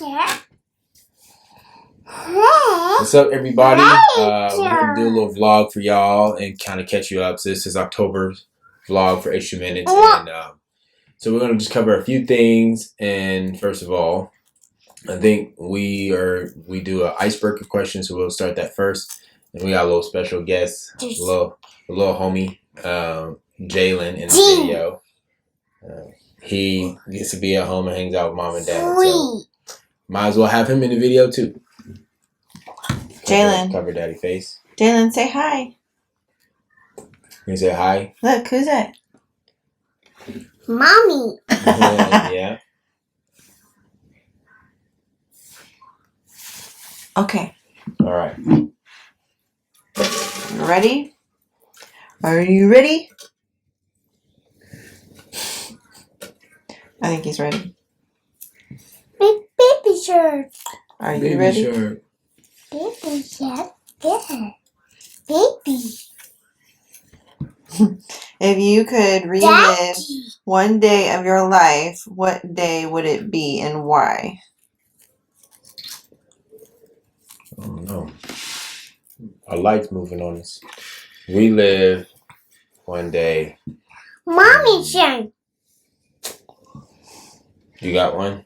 What's up, everybody? We're going to do a little vlog for y'all and kind of catch you up. So this is October's vlog for Extra Minutes. And so we're going to just cover a few things. And first of all, I think we do an icebreaker question. So we'll start that first. And we got a little special guest, a little homie, Jalen in the video. He gets to be at home and hangs out with mom and dad. So might as well have him in the video too. Jalen. Cover daddy face. Jalen, say hi. You say hi? Look, who's that? Mommy. Yeah. Okay. All right. Ready? Are you ready? I think he's ready. Baby shirt. Are you ready? Shirt. Baby shirt. Yeah. Baby. If you could relive Daddy. one day of your life, what day would it be and why? Oh no. Our light's moving on us. We live one day. Mommy shirt. You got one?